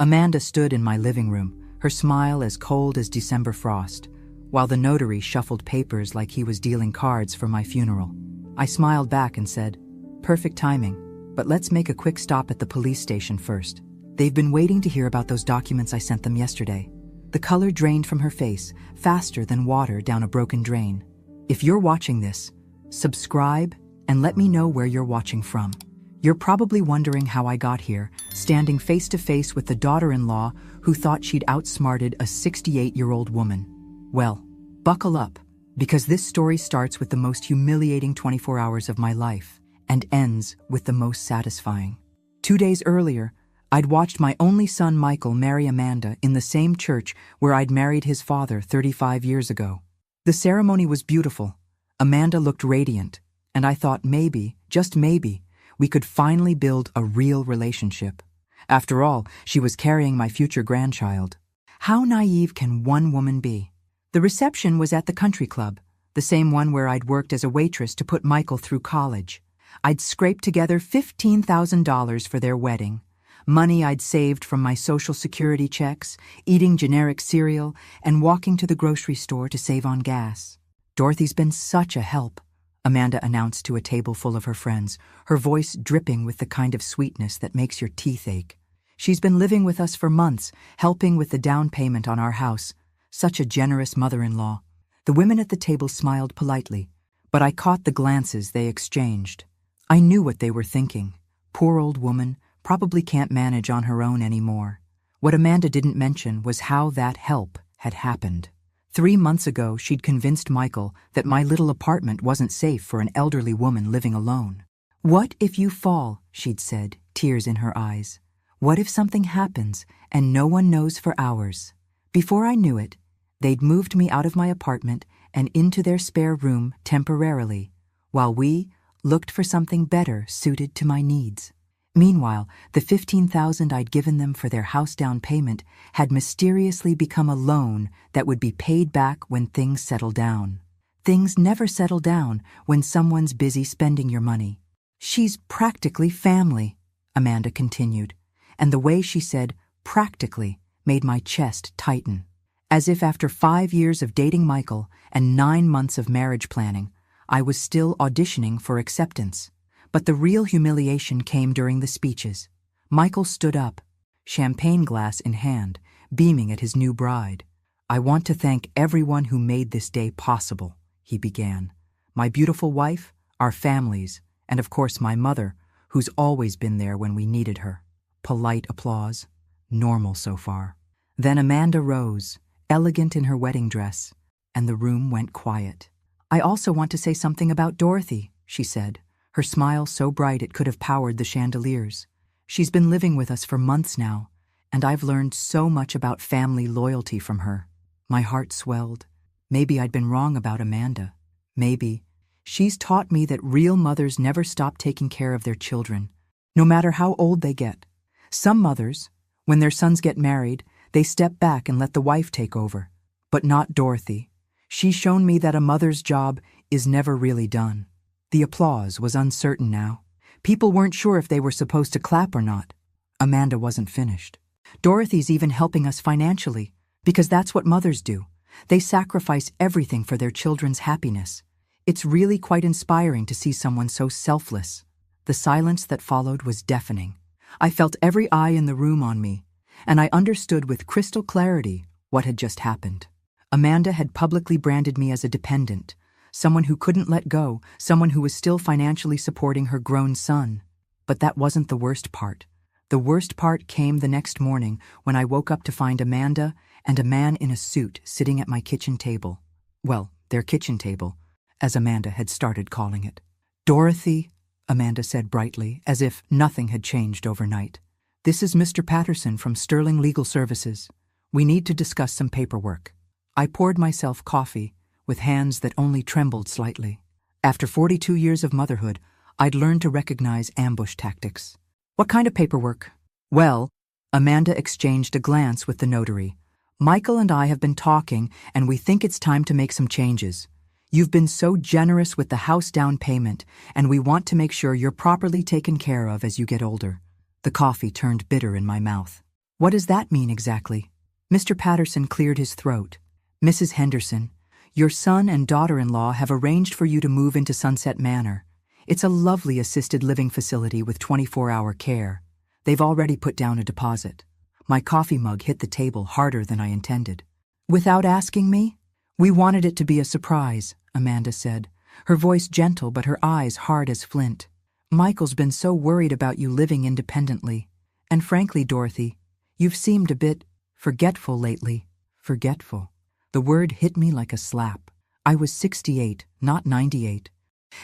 Amanda stood in my living room, her smile as cold as December frost, while the notary shuffled papers like he was dealing cards for my funeral. I smiled back and said, "Perfect timing, but let's make a quick stop at the police station first. They've been waiting to hear about those documents I sent them yesterday." The color drained from her face, faster than water down a broken drain. If you're watching this, subscribe and let me know where you're watching from. You're probably wondering how I got here, standing face to face with the daughter-in-law who thought she'd outsmarted a 68-year-old woman. Well, buckle up, because this story starts with the most humiliating 24 hours of my life and ends with the most satisfying. 2 days earlier, I'd watched my only son Michael marry Amanda in the same church where I'd married his father 35 years ago. The ceremony was beautiful. Amanda looked radiant, and I thought maybe, just maybe, we could finally build a real relationship. After all, she was carrying my future grandchild. How naive can one woman be? The reception was at the country club, the same one where I'd worked as a waitress to put Michael through college. I'd scraped together $15,000 for their wedding. Money I'd saved from my Social Security checks, eating generic cereal, and walking to the grocery store to save on gas. "Dorothy's been such a help," Amanda announced to a table full of her friends, her voice dripping with the kind of sweetness that makes your teeth ache. "She's been living with us for months, helping with the down payment on our house. Such a generous mother-in-law." The women at the table smiled politely, but I caught the glances they exchanged. I knew what they were thinking. Poor old woman, probably can't manage on her own anymore. What Amanda didn't mention was how that help had happened. 3 months ago, she'd convinced Michael that my little apartment wasn't safe for an elderly woman living alone. "What if you fall?" she'd said, tears in her eyes. "What if something happens and no one knows for hours?" Before I knew it, they'd moved me out of my apartment and into their spare room temporarily, while we looked for something better suited to my needs. Meanwhile, the $15,000 I'd given them for their house down payment had mysteriously become a loan that would be paid back when things settle down. Things never settle down when someone's busy spending your money. "She's practically family," Amanda continued, and the way she said "practically" made my chest tighten. As if after 5 years of dating Michael and 9 months of marriage planning, I was still auditioning for acceptance. But the real humiliation came during the speeches. Michael stood up, champagne glass in hand, beaming at his new bride. "I want to thank everyone who made this day possible," he began. "My beautiful wife, our families, and of course my mother, who's always been there when we needed her." Polite applause. Normal so far. Then Amanda rose, elegant in her wedding dress, and the room went quiet. "I also want to say something about Dorothy," she said, her smile so bright it could have powered the chandeliers. "She's been living with us for months now, and I've learned so much about family loyalty from her." My heart swelled. Maybe I'd been wrong about Amanda. Maybe. She's taught me that real mothers never stop taking care of their children, no matter how old they get. Some mothers, when their sons get married, they step back and let the wife take over. But not Dorothy. She's shown me that a mother's job is never really done. The applause was uncertain now. People weren't sure if they were supposed to clap or not. Amanda wasn't finished. "Dorothy's even helping us financially, because that's what mothers do. They sacrifice everything for their children's happiness. It's really quite inspiring to see someone so selfless." The silence that followed was deafening. I felt every eye in the room on me, and I understood with crystal clarity what had just happened. Amanda had publicly branded me as a dependent, someone who couldn't let go, someone who was still financially supporting her grown son. But that wasn't the worst part. The worst part came the next morning when I woke up to find Amanda and a man in a suit sitting at my kitchen table. Well, their kitchen table, as Amanda had started calling it. "Dorothy," Amanda said brightly, as if nothing had changed overnight. "This is Mr. Patterson from Sterling Legal Services. We need to discuss some paperwork." I poured myself coffee, with hands that only trembled slightly. After 42 years of motherhood, I'd learned to recognize ambush tactics. "What kind of paperwork?" "Well," Amanda exchanged a glance with the notary. "Michael and I have been talking, and we think it's time to make some changes. You've been so generous with the house down payment, and we want to make sure you're properly taken care of as you get older." The coffee turned bitter in my mouth. What does that mean exactly? Mr. Patterson cleared his throat. Mrs. Henderson, your son and daughter-in-law have arranged for you to move into Sunset Manor. It's a lovely assisted living facility with 24-hour care. They've already put down a deposit. My coffee mug hit the table harder than I intended. Without asking me? We wanted it to be a surprise, Amanda said, her voice gentle but her eyes hard as flint. Michael's been so worried about you living independently. And frankly, Dorothy, you've seemed a bit forgetful lately. Forgetful. The word hit me like a slap. I was 68, not 98.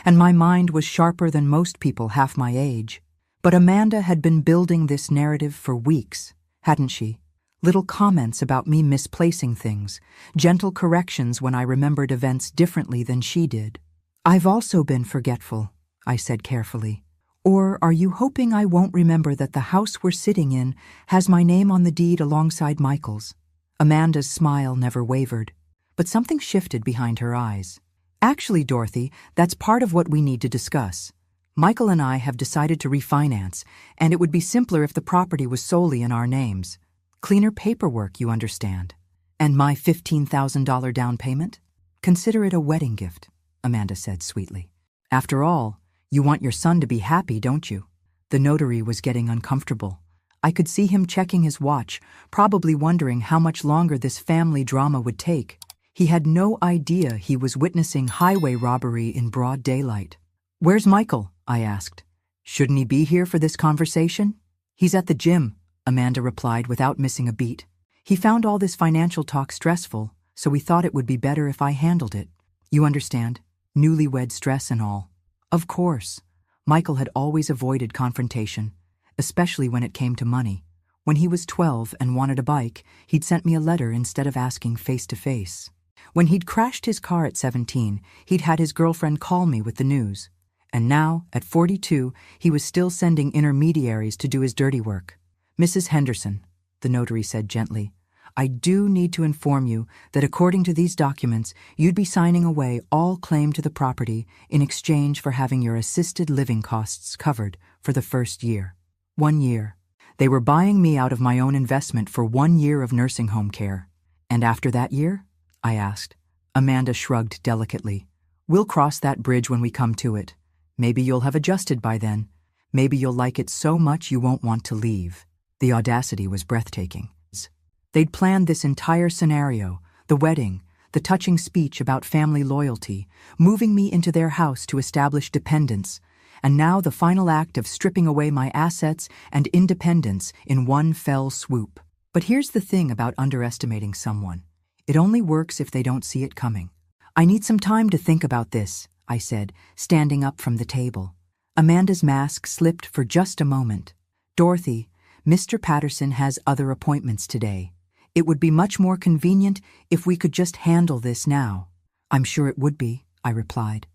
And my mind was sharper than most people half my age. But Amanda had been building this narrative for weeks, hadn't she? Little comments about me misplacing things, gentle corrections when I remembered events differently than she did. I've also been forgetful, I said carefully. Or are you hoping I won't remember that the house we're sitting in has my name on the deed alongside Michael's? Amanda's smile never wavered, but something shifted behind her eyes. Actually, Dorothy, that's part of what we need to discuss. Michael and I have decided to refinance, and it would be simpler if the property was solely in our names. Cleaner paperwork, you understand. And my $15,000 down payment? Consider it a wedding gift, Amanda said sweetly. After all, you want your son to be happy, don't you? The notary was getting uncomfortable. I could see him checking his watch, probably wondering how much longer this family drama would take. He had no idea he was witnessing highway robbery in broad daylight. Where's Michael? I asked. Shouldn't he be here for this conversation? He's at the gym, Amanda replied without missing a beat. He found all this financial talk stressful, so we thought it would be better if I handled it. You understand? Newlywed stress and all. Of course. Michael had always avoided confrontation, especially when it came to money. When he was 12 and wanted a bike, he'd sent me a letter instead of asking face-to-face. When he'd crashed his car at 17, he'd had his girlfriend call me with the news. And now, at 42, he was still sending intermediaries to do his dirty work. Mrs. Henderson, the notary said gently, I do need to inform you that according to these documents, you'd be signing away all claim to the property in exchange for having your assisted living costs covered for the first year. 1 year. They were buying me out of my own investment for 1 year of nursing home care. And after that year? I asked. Amanda shrugged delicately. We'll cross that bridge when we come to it. Maybe you'll have adjusted by then. Maybe you'll like it so much you won't want to leave. The audacity was breathtaking. They'd planned this entire scenario, the wedding, the touching speech about family loyalty, moving me into their house to establish dependence, and now the final act of stripping away my assets and independence in one fell swoop. But here's the thing about underestimating someone. It only works if they don't see it coming. I need some time to think about this, I said, standing up from the table. Amanda's mask slipped for just a moment. Dorothy, Mr. Patterson has other appointments today. It would be much more convenient if we could just handle this now. I'm sure it would be, I replied.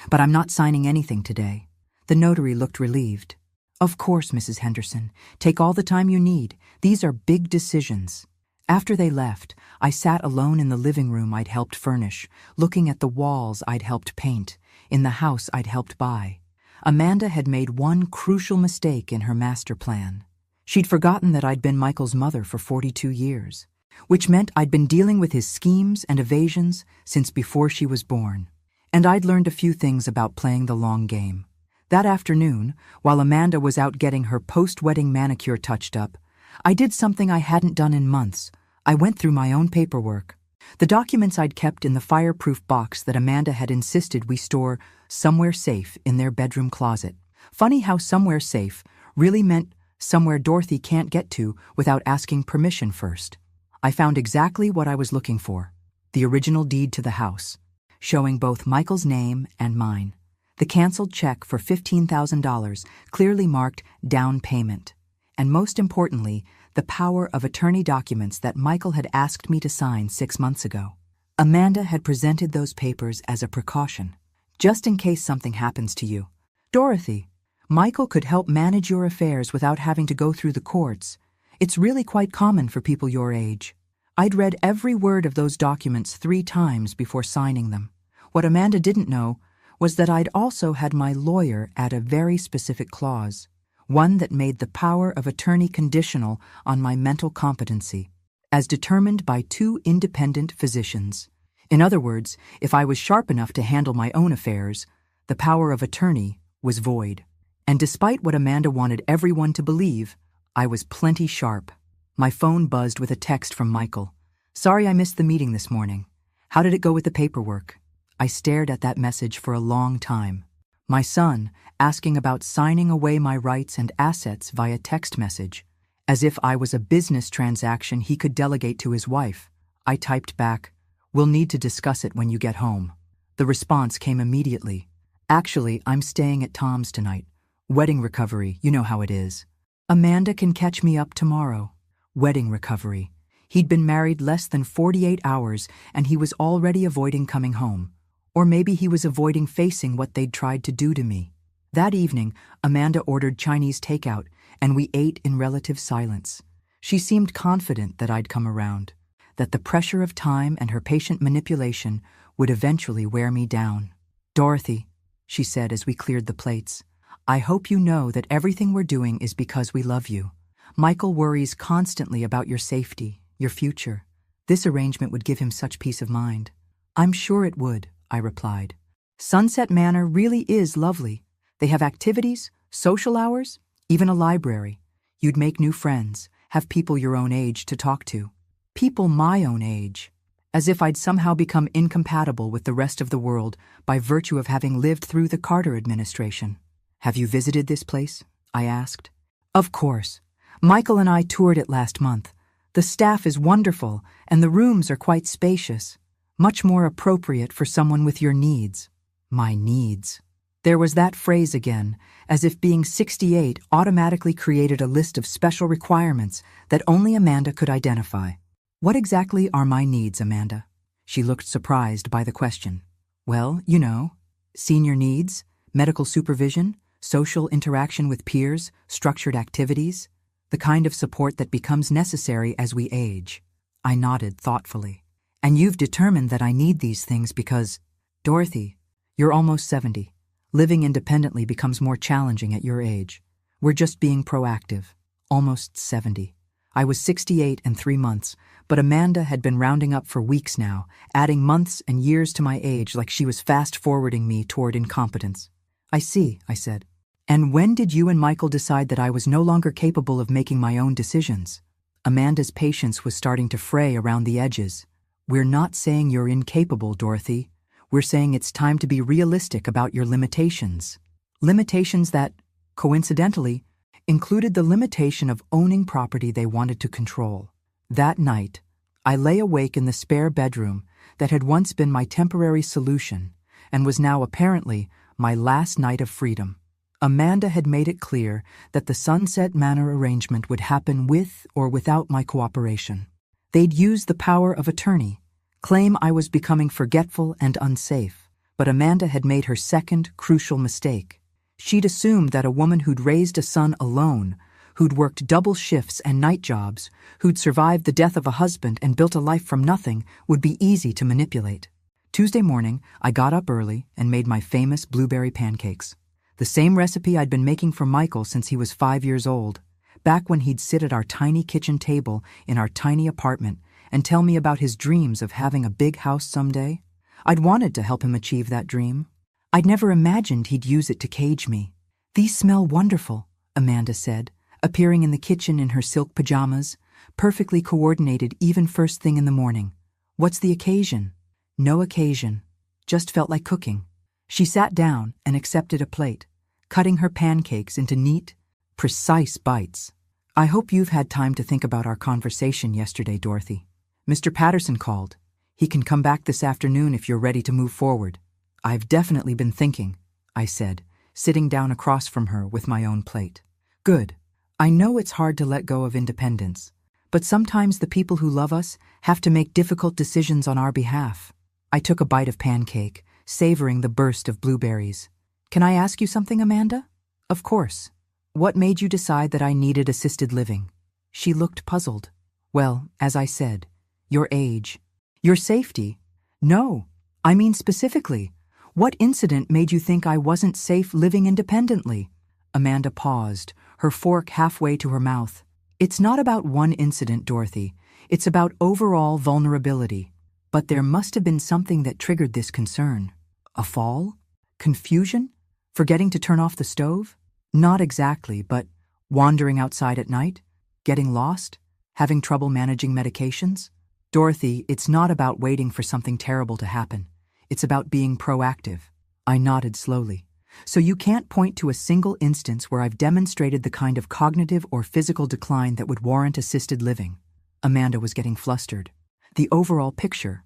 But I'm not signing anything today. The notary looked relieved. Of course, Mrs. Henderson. Take all the time you need. These are big decisions. After they left, I sat alone in the living room I'd helped furnish, looking at the walls I'd helped paint, in the house I'd helped buy. Amanda had made one crucial mistake in her master plan. She'd forgotten that I'd been Michael's mother for 42 years, which meant I'd been dealing with his schemes and evasions since before she was born. And I'd learned a few things about playing the long game. That afternoon, while Amanda was out getting her post-wedding manicure touched up, I did something I hadn't done in months. I went through my own paperwork. The documents I'd kept in the fireproof box that Amanda had insisted we store somewhere safe in their bedroom closet. Funny how somewhere safe really meant somewhere Dorothy can't get to without asking permission first. I found exactly what I was looking for. The original deed to the house, showing both Michael's name and mine. The canceled check for $15,000 clearly marked down payment. And most importantly, the power of attorney documents that Michael had asked me to sign 6 months ago. Amanda had presented those papers as a precaution, just in case something happens to you. Dorothy, Michael could help manage your affairs without having to go through the courts. It's really quite common for people your age. I'd read every word of those documents 3 times before signing them. What Amanda didn't know was that I'd also had my lawyer add a very specific clause. one that made the power of attorney conditional on my mental competency, as determined by two independent physicians. In other words, if I was sharp enough to handle my own affairs, the power of attorney was void. And despite what Amanda wanted everyone to believe, I was plenty sharp. My phone buzzed with a text from Michael. "Sorry I missed the meeting this morning. How did it go with the paperwork?" I stared at that message for a long time. My son, asking about signing away my rights and assets via text message, as if I was a business transaction he could delegate to his wife. I typed back, "We'll need to discuss it when you get home." The response came immediately. "Actually, I'm staying at Tom's tonight. Wedding recovery, you know how it is. Amanda can catch me up tomorrow." Wedding recovery. He'd been married less than 48 hours and he was already avoiding coming home. Or maybe he was avoiding facing what they'd tried to do to me. That evening, Amanda ordered Chinese takeout and we ate in relative silence. She seemed confident that I'd come around, that the pressure of time and her patient manipulation would eventually wear me down. "Dorothy," she said as we cleared the plates, "I hope you know that everything we're doing is because we love you. Michael worries constantly about your safety, your future. This arrangement would give him such peace of mind." "I'm sure it would," I replied. "Sunset Manor really is lovely. They have activities, social hours, even a library. You'd make new friends, have people your own age to talk to. People my own age. As if I'd somehow become incompatible with the rest of the world by virtue of having lived through the Carter administration." "Have you visited this place?" I asked. "Of course. Michael and I toured it last month. The staff is wonderful, and the rooms are quite spacious. Much more appropriate for someone with your needs." My needs. There was that phrase again, as if being 68 automatically created a list of special requirements that only Amanda could identify. "What exactly are my needs, Amanda?" She looked surprised by the question. "Well, you know, senior needs, medical supervision, social interaction with peers, structured activities, the kind of support that becomes necessary as we age." I nodded thoughtfully. "And you've determined that I need these things because, Dorothy, you're almost 70. Living independently becomes more challenging at your age. We're just being proactive. Almost 70. I was 68 and 3 months, but Amanda had been rounding up for weeks now, adding months and years to my age like she was fast-forwarding me toward incompetence." "I see," I said. "And when did you and Michael decide that I was no longer capable of making my own decisions?" Amanda's patience was starting to fray around the edges. "We're not saying you're incapable, Dorothy. We're saying it's time to be realistic about your limitations." Limitations that, coincidentally, included the limitation of owning property they wanted to control. That night, I lay awake in the spare bedroom that had once been my temporary solution and was now apparently my last night of freedom. Amanda had made it clear that the Sunset Manor arrangement would happen with or without my cooperation. They'd use the power of attorney, claim I was becoming forgetful and unsafe, but Amanda had made her second crucial mistake. She'd assumed that a woman who'd raised a son alone, who'd worked double shifts and night jobs, who'd survived the death of a husband and built a life from nothing, would be easy to manipulate. Tuesday morning, I got up early and made my famous blueberry pancakes. The same recipe I'd been making for Michael since he was 5 years old, back when he'd sit at our tiny kitchen table in our tiny apartment and tell me about his dreams of having a big house someday. I'd wanted to help him achieve that dream. I'd never imagined he'd use it to cage me. "These smell wonderful," Amanda said, appearing in the kitchen in her silk pajamas, perfectly coordinated even first thing in the morning. "What's the occasion?" "No occasion. Just felt like cooking." She sat down and accepted a plate, cutting her pancakes into neat, precise bites. "I hope you've had time to think about our conversation yesterday, Dorothy. Mr. Patterson called. He can come back this afternoon if you're ready to move forward." "I've definitely been thinking," I said, sitting down across from her with my own plate. "Good. I know it's hard to let go of independence, but sometimes the people who love us have to make difficult decisions on our behalf." I took a bite of pancake, savoring the burst of blueberries. "Can I ask you something, Amanda?" "Of course. What made you decide that I needed assisted living?" She looked puzzled. "Well, as I said, your age. Your safety." "No, I mean specifically. What incident made you think I wasn't safe living independently?" Amanda paused, her fork halfway to her mouth. It's not about one incident, Dorothy. It's about overall vulnerability. But there must have been something that triggered this concern. A fall? Confusion? Forgetting to turn off the stove? Not exactly, but wandering outside at night? Getting lost? Having trouble managing medications? Dorothy, it's not about waiting for something terrible to happen. It's about being proactive. I nodded slowly. So you can't point to a single instance where I've demonstrated the kind of cognitive or physical decline that would warrant assisted living. Amanda was getting flustered. The overall picture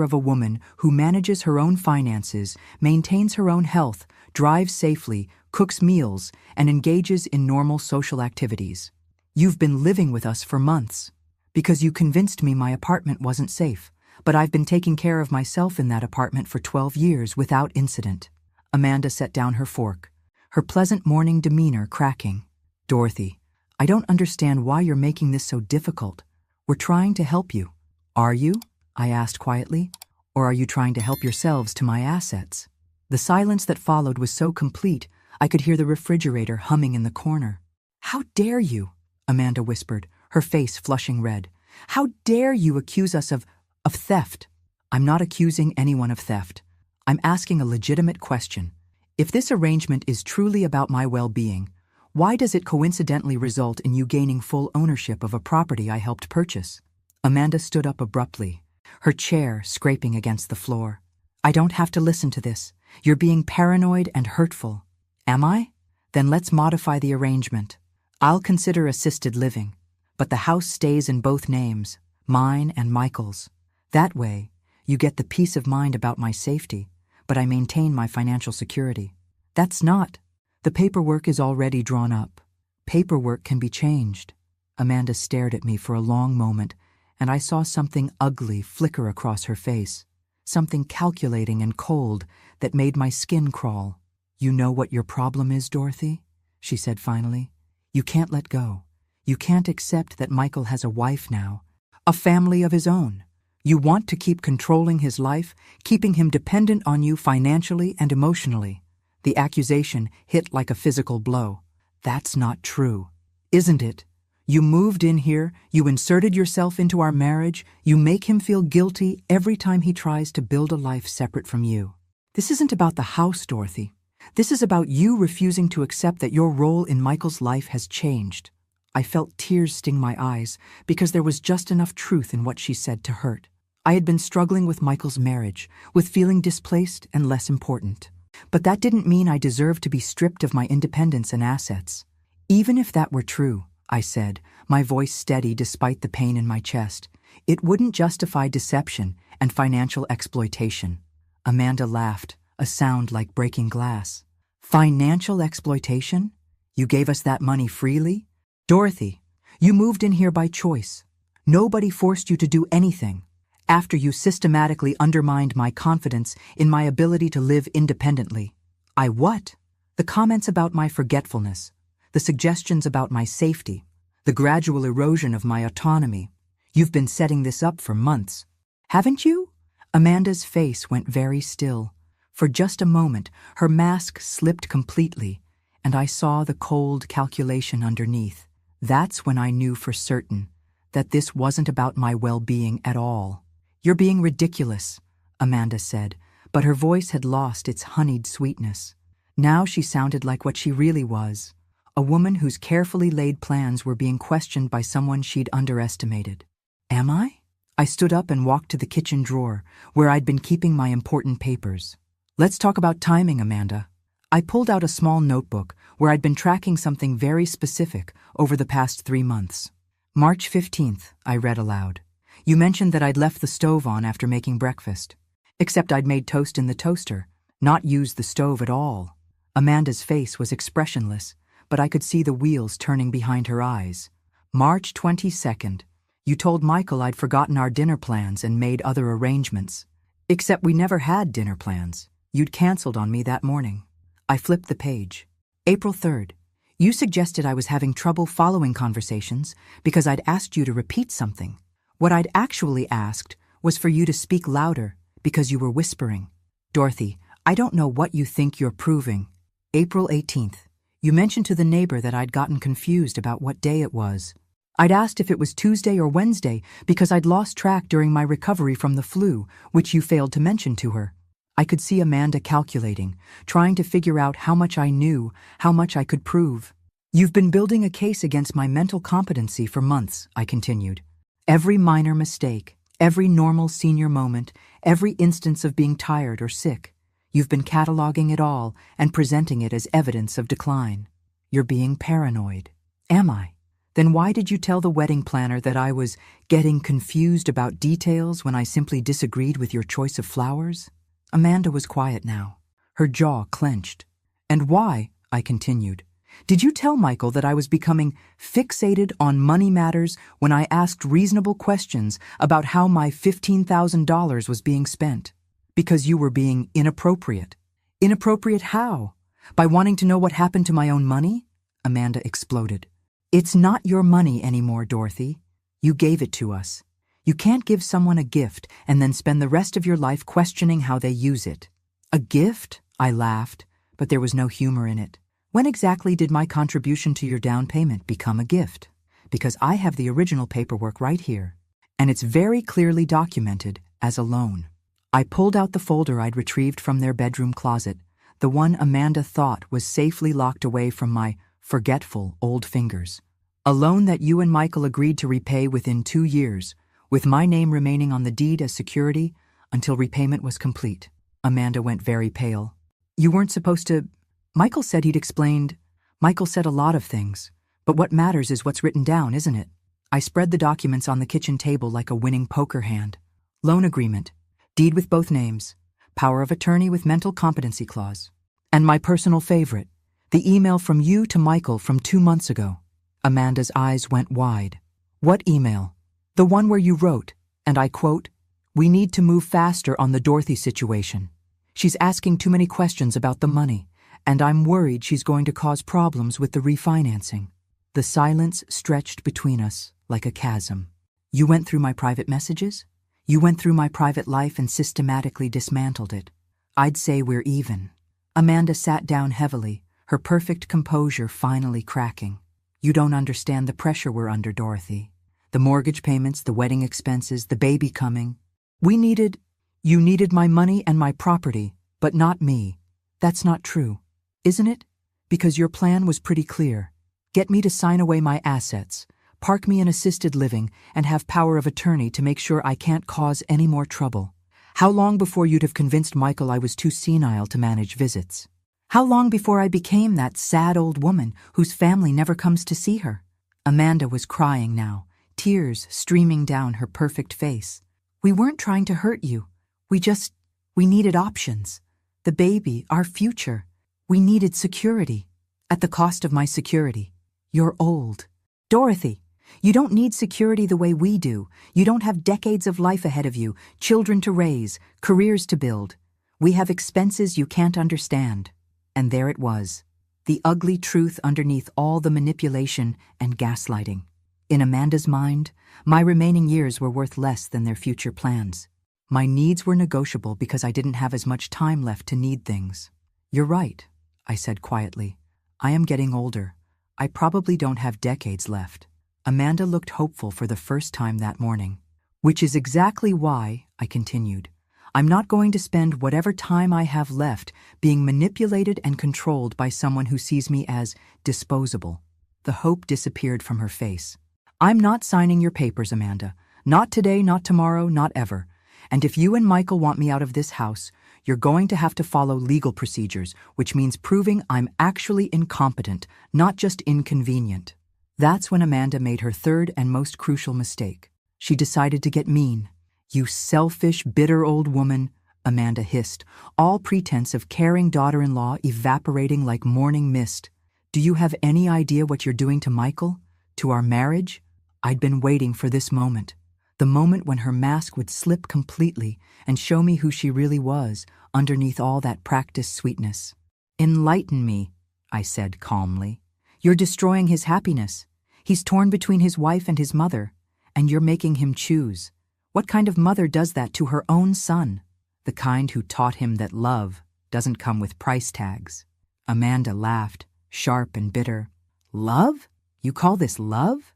of a woman who manages her own finances, maintains her own health, drives safely, cooks meals, and engages in normal social activities. You've been living with us for months. Because you convinced me my apartment wasn't safe, but I've been taking care of myself in that apartment for 12 years without incident. Amanda set down her fork, her pleasant morning demeanor cracking. Dorothy, I don't understand why you're making this so difficult. We're trying to help you. Are you? I asked quietly. Or are you trying to help yourselves to my assets? The silence that followed was so complete, I could hear the refrigerator humming in the corner. How dare you? Amanda whispered, her face flushing red. How dare you accuse us of theft? I'm not accusing anyone of theft. I'm asking a legitimate question. If this arrangement is truly about my well-being, why does it coincidentally result in you gaining full ownership of a property I helped purchase? Amanda stood up abruptly, her chair scraping against the floor. I don't have to listen to this. You're being paranoid and hurtful. Am I? Then let's modify the arrangement. I'll consider assisted living, but the house stays in both names, mine and Michael's. That way, you get the peace of mind about my safety, but I maintain my financial security. That's not. The paperwork is already drawn up. Paperwork can be changed. Amanda stared at me for a long moment, and I saw something ugly flicker across her face, something calculating and cold that made my skin crawl. You know what your problem is, Dorothy? She said finally. You can't let go. You can't accept that Michael has a wife now, a family of his own. You want to keep controlling his life, keeping him dependent on you financially and emotionally. The accusation hit like a physical blow. That's not true, isn't it? You moved in here, you inserted yourself into our marriage, you make him feel guilty every time he tries to build a life separate from you. This isn't about the house, Dorothy. This is about you refusing to accept that your role in Michael's life has changed. I felt tears sting my eyes because there was just enough truth in what she said to hurt. I had been struggling with Michael's marriage, with feeling displaced and less important. But that didn't mean I deserved to be stripped of my independence and assets. Even if that were true, I said, my voice steady despite the pain in my chest, it wouldn't justify deception and financial exploitation. Amanda laughed, a sound like breaking glass. Financial exploitation? You gave us that money freely? Dorothy, you moved in here by choice. Nobody forced you to do anything. After you systematically undermined my confidence in my ability to live independently. I what? The comments about my forgetfulness, the suggestions about my safety, the gradual erosion of my autonomy. You've been setting this up for months. Haven't you? Amanda's face went very still. For just a moment, her mask slipped completely, and I saw the cold calculation underneath. That's when I knew for certain that this wasn't about my well-being at all. You're being ridiculous, Amanda said, but her voice had lost its honeyed sweetness. Now she sounded like what she really was, a woman whose carefully laid plans were being questioned by someone she'd underestimated. Am I? I stood up and walked to the kitchen drawer, where I'd been keeping my important papers. Let's talk about timing, Amanda. I pulled out a small notebook where I'd been tracking something very specific over the past 3 months. March 15th, I read aloud. You mentioned that I'd left the stove on after making breakfast. Except I'd made toast in the toaster, not used the stove at all. Amanda's face was expressionless, but I could see the wheels turning behind her eyes. March 22nd, you told Michael I'd forgotten our dinner plans and made other arrangements. Except we never had dinner plans. You'd canceled on me that morning. I flipped the page. April 3rd, you suggested I was having trouble following conversations because I'd asked you to repeat something. What I'd actually asked was for you to speak louder because you were whispering. Dorothy, I don't know what you think you're proving. April 18th, You mentioned to the neighbor that I'd gotten confused about what day it was. I'd asked if it was Tuesday or Wednesday because I'd lost track during my recovery from the flu, which you failed to mention to her. I could see Amanda calculating, trying to figure out how much I knew, how much I could prove. You've been building a case against my mental competency for months, I continued. Every minor mistake, every normal senior moment, every instance of being tired or sick. You've been cataloging it all and presenting it as evidence of decline. You're being paranoid. Am I? Then why did you tell the wedding planner that I was getting confused about details when I simply disagreed with your choice of flowers? Amanda was quiet now, her jaw clenched. And why, I continued, did you tell Michael that I was becoming fixated on money matters when I asked reasonable questions about how my $15,000 was being spent? Because you were being inappropriate. Inappropriate how? By wanting to know what happened to my own money? Amanda exploded. It's not your money anymore, Dorothy. You gave it to us. You can't give someone a gift and then spend the rest of your life questioning how they use it. A gift? I laughed, but there was no humor in it. When exactly did my contribution to your down payment become a gift? Because I have the original paperwork right here, and it's very clearly documented as a loan. I pulled out the folder I'd retrieved from their bedroom closet, the one Amanda thought was safely locked away from my forgetful old fingers. A loan that you and Michael agreed to repay within 2 years, with my name remaining on the deed as security until repayment was complete. Amanda went very pale. You weren't supposed to... Michael said he'd explained. Michael said a lot of things, but what matters is what's written down, isn't it? I spread the documents on the kitchen table like a winning poker hand. Loan agreement, deed with both names, power of attorney with mental competency clause. And my personal favorite, the email from you to Michael from 2 months ago. Amanda's eyes went wide. What email? The one where you wrote, and I quote, "We need to move faster on the Dorothy situation. She's asking too many questions about the money, and I'm worried she's going to cause problems with the refinancing." The silence stretched between us like a chasm. You went through my private messages? You went through my private life and systematically dismantled it. I'd say we're even. Amanda sat down heavily, her perfect composure finally cracking. You don't understand the pressure we're under, Dorothy. The mortgage payments, the wedding expenses, the baby coming. You needed my money and my property, but not me. That's not true, isn't it? Because your plan was pretty clear. Get me to sign away my assets, park me in assisted living, and have power of attorney to make sure I can't cause any more trouble. How long before you'd have convinced Michael I was too senile to manage visits? How long before I became that sad old woman whose family never comes to see her? Amanda was crying now, tears streaming down her perfect face. We weren't trying to hurt you. We needed options. The baby, our future. We needed security. At the cost of my security. You're old. Dorothy, you don't need security the way we do. You don't have decades of life ahead of you, children to raise, careers to build. We have expenses you can't understand. And there it was, the ugly truth underneath all the manipulation and gaslighting. In Amanda's mind, my remaining years were worth less than their future plans. My needs were negotiable because I didn't have as much time left to need things. You're right, I said quietly. I am getting older. I probably don't have decades left. Amanda looked hopeful for the first time that morning. Which is exactly why, I continued, I'm not going to spend whatever time I have left being manipulated and controlled by someone who sees me as disposable. The hope disappeared from her face. I'm not signing your papers, Amanda. Not today, not tomorrow, not ever. And if you and Michael want me out of this house, you're going to have to follow legal procedures, which means proving I'm actually incompetent, not just inconvenient. That's when Amanda made her third and most crucial mistake. She decided to get mean. You selfish, bitter old woman, Amanda hissed, all pretense of caring daughter-in-law evaporating like morning mist. Do you have any idea what you're doing to Michael? To our marriage? I'd been waiting for this moment. The moment when her mask would slip completely and show me who she really was underneath all that practiced sweetness. Enlighten me, I said calmly. You're destroying his happiness. He's torn between his wife and his mother, and you're making him choose. What kind of mother does that to her own son? The kind who taught him that love doesn't come with price tags. Amanda laughed, sharp and bitter. Love? You call this love?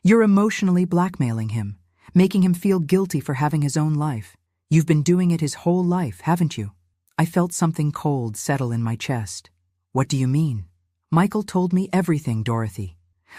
You're emotionally blackmailing him, making him feel guilty for having his own life. You've been doing it his whole life, haven't you? I felt something cold settle in my chest. What do you mean? Michael told me everything, Dorothy.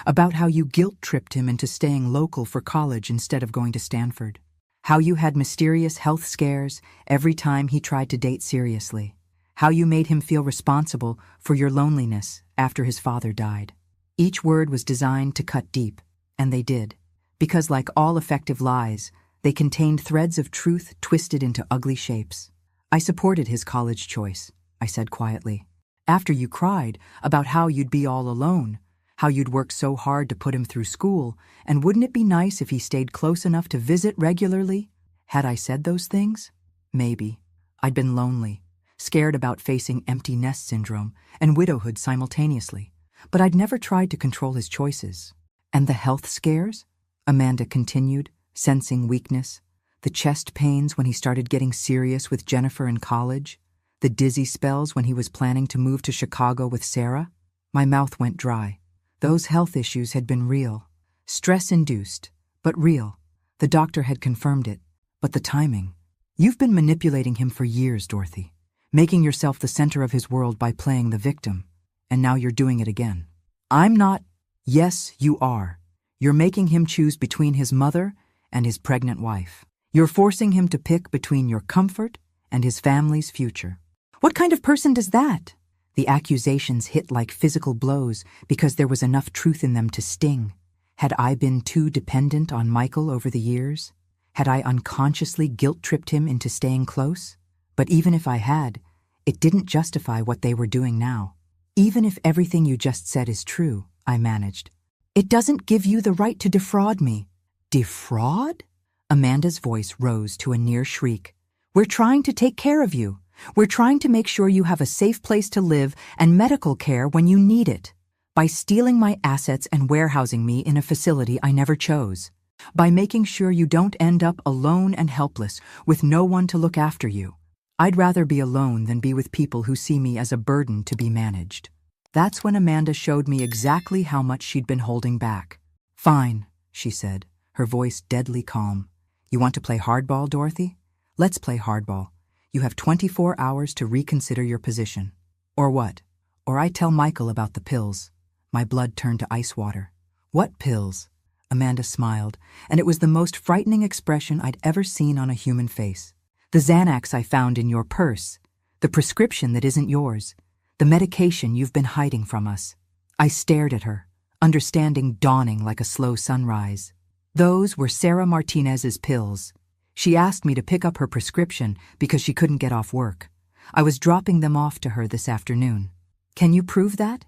About how you guilt-tripped him into staying local for college instead of going to Stanford. How you had mysterious health scares every time he tried to date seriously. How you made him feel responsible for your loneliness after his father died. Each word was designed to cut deep, and they did. Because like all effective lies, they contained threads of truth twisted into ugly shapes. I supported his college choice, I said quietly. After you cried about how you'd be all alone, how you'd worked so hard to put him through school, and wouldn't it be nice if he stayed close enough to visit regularly? Had I said those things? Maybe. I'd been lonely, scared about facing empty nest syndrome and widowhood simultaneously, but I'd never tried to control his choices. And the health scares? Amanda continued, sensing weakness. The chest pains when he started getting serious with Jennifer in college. The dizzy spells when he was planning to move to Chicago with Sarah. My mouth went dry. Those health issues had been real. Stress-induced, but real. The doctor had confirmed it. But the timing. You've been manipulating him for years, Dorothy. Making yourself the center of his world by playing the victim. And now you're doing it again. I'm not. Yes, you are. You're making him choose between his mother and his pregnant wife. You're forcing him to pick between your comfort and his family's future. What kind of person does that? The accusations hit like physical blows because there was enough truth in them to sting. Had I been too dependent on Michael over the years? Had I unconsciously guilt-tripped him into staying close? But even if I had, it didn't justify what they were doing now. Even if everything you just said is true, I managed. It doesn't give you the right to defraud me. Defraud? Amanda's voice rose to a near shriek. We're trying to take care of you. We're trying to make sure you have a safe place to live and medical care when you need it. By stealing my assets and warehousing me in a facility I never chose. By making sure you don't end up alone and helpless with no one to look after you. I'd rather be alone than be with people who see me as a burden to be managed. That's when Amanda showed me exactly how much she'd been holding back. Fine, she said, her voice deadly calm. You want to play hardball, Dorothy? Let's play hardball. You have 24 hours to reconsider your position. Or what? Or I tell Michael about the pills. My blood turned to ice water. What pills? Amanda smiled, and it was the most frightening expression I'd ever seen on a human face. The Xanax I found in your purse. The prescription that isn't yours. The medication you've been hiding from us. I stared at her, understanding dawning like a slow sunrise. Those were Sarah Martinez's pills. She asked me to pick up her prescription because she couldn't get off work. I was dropping them off to her this afternoon. Can you prove that?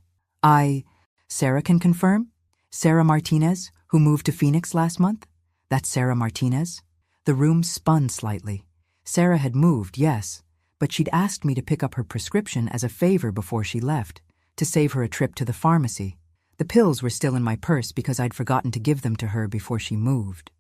Sarah can confirm? Sarah Martinez, who moved to Phoenix last month? That's Sarah Martinez? The room spun slightly. Sarah had moved, yes, but she'd asked me to pick up her prescription as a favor before she left, to save her a trip to the pharmacy. The pills were still in my purse because I'd forgotten to give them to her before she moved.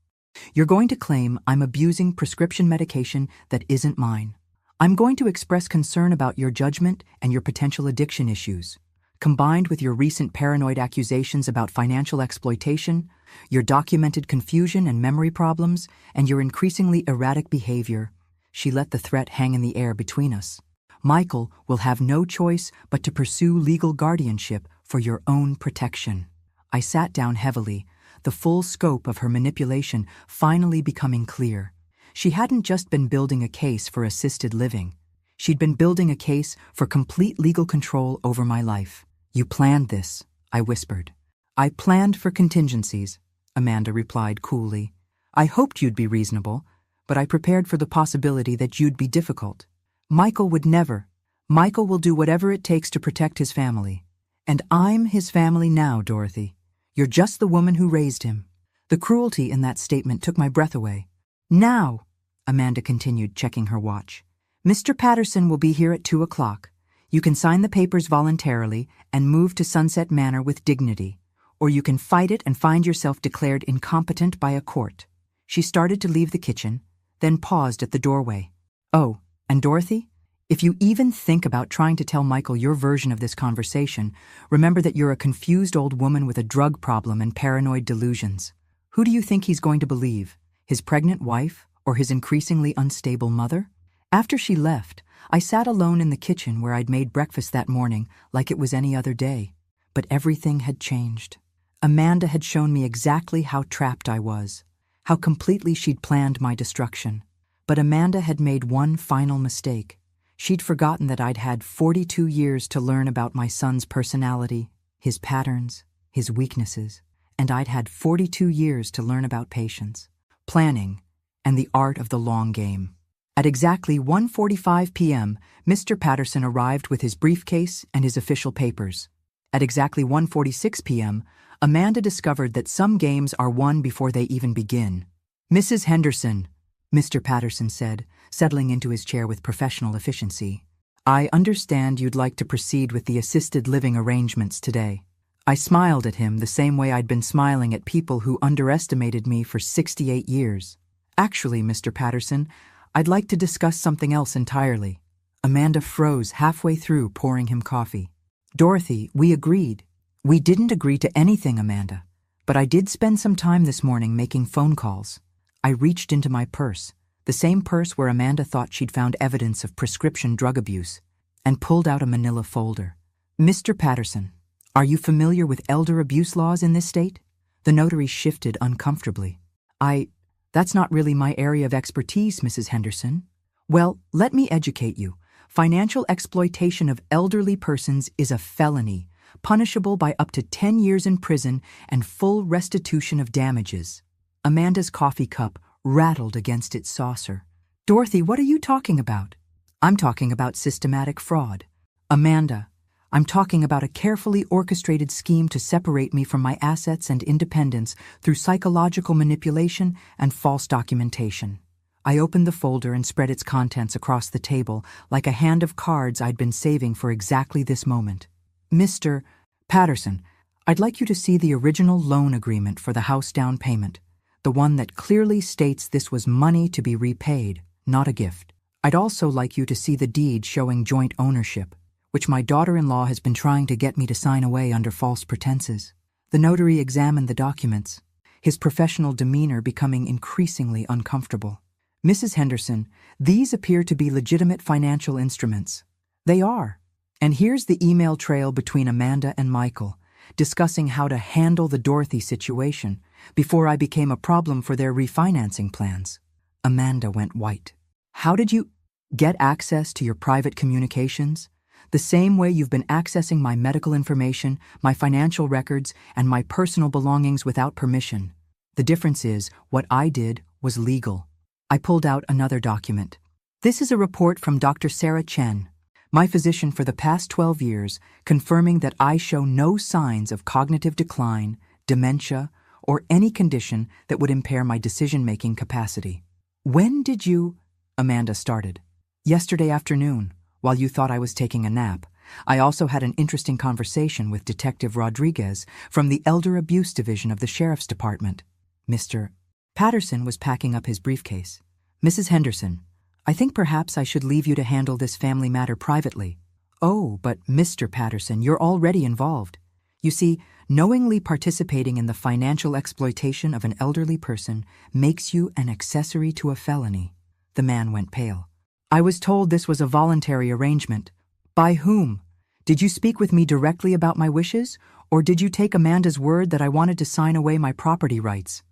You're going to claim I'm abusing prescription medication that isn't mine. I'm going to express concern about your judgment and your potential addiction issues. Combined with your recent paranoid accusations about financial exploitation, your documented confusion and memory problems, and your increasingly erratic behavior, she let the threat hang in the air between us. Michael will have no choice but to pursue legal guardianship for your own protection. I sat down heavily, the full scope of her manipulation finally becoming clear. She hadn't just been building a case for assisted living. She'd been building a case for complete legal control over my life. You planned this, I whispered. I planned for contingencies, Amanda replied coolly. I hoped you'd be reasonable, but I prepared for the possibility that you'd be difficult. Michael would never. Michael will do whatever it takes to protect his family. And I'm his family now, Dorothy. You're just the woman who raised him. The cruelty in that statement took my breath away. Now, Amanda continued, checking her watch. Mr. Patterson will be here at 2 o'clock. You can sign the papers voluntarily and move to Sunset Manor with dignity, or you can fight it and find yourself declared incompetent by a court. She started to leave the kitchen, then paused at the doorway. Oh, and Dorothy, If you even think about trying to tell Michael your version of this conversation, remember that you're a confused old woman with a drug problem and paranoid delusions. Who do you think he's going to believe? His pregnant wife or his increasingly unstable mother? After she left, I sat alone in the kitchen where I'd made breakfast that morning like it was any other day. But everything had changed. Amanda had shown me exactly how trapped I was, how completely she'd planned my destruction. But Amanda had made one final mistake. She'd forgotten that I'd had 42 years to learn about my son's personality, his patterns, his weaknesses, and I'd had 42 years to learn about patience, planning, and the art of the long game. At exactly 1:45 p.m., Mr. Patterson arrived with his briefcase and his official papers. At exactly 1:46 p.m., Amanda discovered that some games are won before they even begin. "Mrs. Henderson," Mr. Patterson said, settling into his chair with professional efficiency, "I understand you'd like to proceed with the assisted living arrangements today." I smiled at him the same way I'd been smiling at people who underestimated me for 68 years. "Actually, Mr. Patterson, I'd like to discuss something else entirely." Amanda froze halfway through pouring him coffee. "Dorothy, we agreed." "We didn't agree to anything, Amanda. But I did spend some time this morning making phone calls." I reached into my purse, the same purse where Amanda thought she'd found evidence of prescription drug abuse, and pulled out a manila folder. "Mr. Patterson, are you familiar with elder abuse laws in this state?" The notary shifted uncomfortably. That's not really my area of expertise, Mrs. Henderson." "Well, let me educate you. Financial exploitation of elderly persons is a felony, punishable by up to 10 years in prison and full restitution of damages." Amanda's coffee cup rattled against its saucer. "Dorothy, what are you talking about?" "I'm talking about systematic fraud. Amanda, I'm talking about a carefully orchestrated scheme to separate me from my assets and independence through psychological manipulation and false documentation." I opened the folder and spread its contents across the table like a hand of cards I'd been saving for exactly this moment. "Mr. Patterson, I'd like you to see the original loan agreement for the house down payment, the one that clearly states this was money to be repaid, not a gift. I'd also like you to see the deed showing joint ownership, which my daughter-in-law has been trying to get me to sign away under false pretenses." The notary examined the documents, his professional demeanor becoming increasingly uncomfortable. "Mrs. Henderson, these appear to be legitimate financial instruments." "They are. And here's the email trail between Amanda and Michael, discussing how to handle the Dorothy situation before I became a problem for their refinancing plans." Amanda went white. "How did you get access to your private communications? The same way you've been accessing my medical information, my financial records, and my personal belongings without permission. The difference is, what I did was legal." I pulled out another document. "This is a report from Dr. Sarah Chen, my physician for the past 12 years, confirming that I show no signs of cognitive decline, dementia, or any condition that would impair my decision-making capacity." "When did you—" Amanda started. "Yesterday afternoon, while you thought I was taking a nap. I also had an interesting conversation with Detective Rodriguez from the Elder Abuse Division of the Sheriff's Department." Mr. Patterson was packing up his briefcase. "Mrs. Henderson, I think perhaps I should leave you to handle this family matter privately." "Oh, but Mr. Patterson, you're already involved. You see, knowingly participating in the financial exploitation of an elderly person makes you an accessory to a felony." The man went pale. "I was told this was a voluntary arrangement." "By whom? Did you speak with me directly about my wishes, or did you take Amanda's word that I wanted to sign away my property rights?"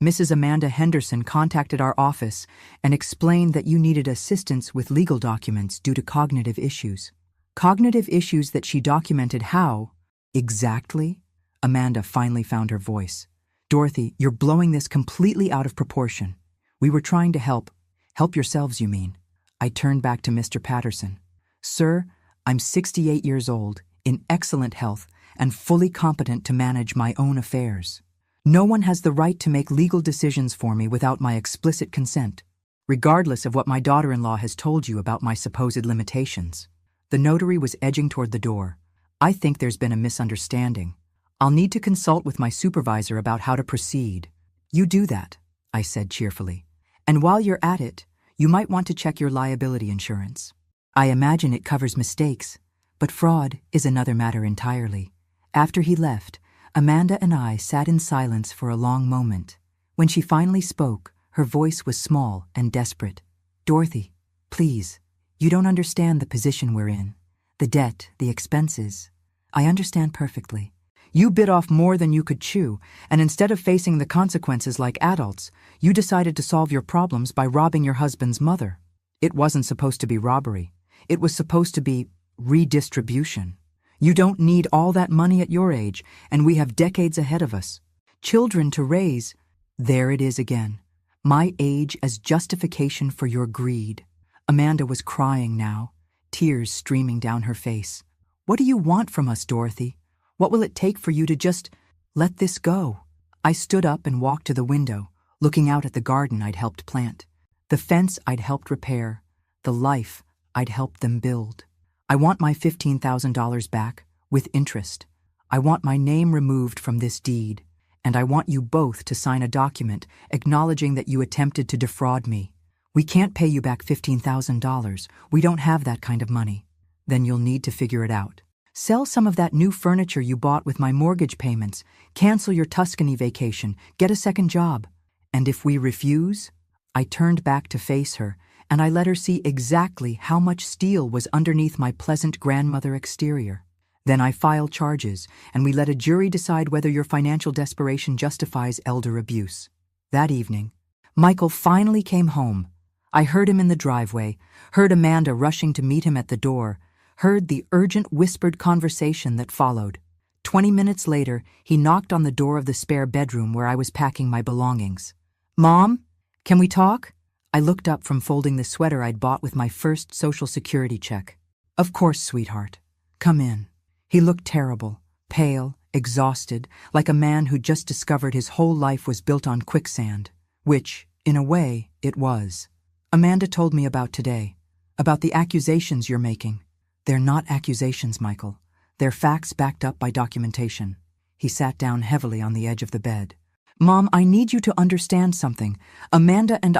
Mrs. Amanda Henderson contacted our office and explained that you needed assistance with legal documents due to cognitive issues." "Cognitive issues that she documented how?" "Exactly?" Amanda finally found her voice. "Dorothy, you're blowing this completely out of proportion. We were trying to help. Help yourselves, you mean." I turned back to Mr. Patterson. "Sir, I'm 68 years old, in excellent health, and fully competent to manage my own affairs. No one has the right to make legal decisions for me without my explicit consent, regardless of what my daughter-in-law has told you about my supposed limitations." The notary was edging toward the door. "I think there's been a misunderstanding. I'll need to consult with my supervisor about how to proceed." "You do that," I said cheerfully. "And while you're at it, You might want to check your liability insurance. I imagine it covers mistakes, but fraud is another matter entirely. After he left, Amanda and I sat in silence for a long moment. When she finally spoke, her voice was small and desperate. Dorothy, please, you don't understand the position we're in. The debt, the expenses. I understand perfectly. You bit off more than you could chew, and instead of facing the consequences like adults, you decided to solve your problems by robbing your husband's mother. It wasn't supposed to be robbery. It was supposed to be redistribution. You don't need all that money at your age, and we have decades ahead of us. Children to raise. There it is again. My age as justification for your greed. Amanda was crying now, tears streaming down her face. What do you want from us, Dorothy? What will it take for you to just let this go? I stood up and walked to the window, looking out at the garden I'd helped plant, the fence I'd helped repair, the life I'd helped them build. I want my $15,000 back, with interest. I want my name removed from this deed, and I want you both to sign a document acknowledging that you attempted to defraud me. We can't pay you back $15,000. We don't have that kind of money. Then you'll need to figure it out. Sell some of that new furniture you bought with my mortgage payments, cancel your Tuscany vacation, get a second job. And if we refuse? I turned back to face her, and I let her see exactly how much steel was underneath my pleasant grandmother exterior. Then I file charges, and we let a jury decide whether your financial desperation justifies elder abuse. That evening, Michael finally came home. I heard him in the driveway, heard Amanda rushing to meet him at the door, heard the urgent whispered conversation that followed. 20 minutes later, he knocked on the door of the spare bedroom where I was packing my belongings. Mom, can we talk? I looked up from folding the sweater I'd bought with my first Social Security check. Of course, sweetheart. Come in. He looked terrible, pale, exhausted, like a man who'd just discovered his whole life was built on quicksand, which, in a way, it was. Amanda told me about today, about the accusations you're making. They're not accusations, Michael. They're facts backed up by documentation. He sat down heavily on the edge of the bed. Mom, I need you to understand something. Amanda and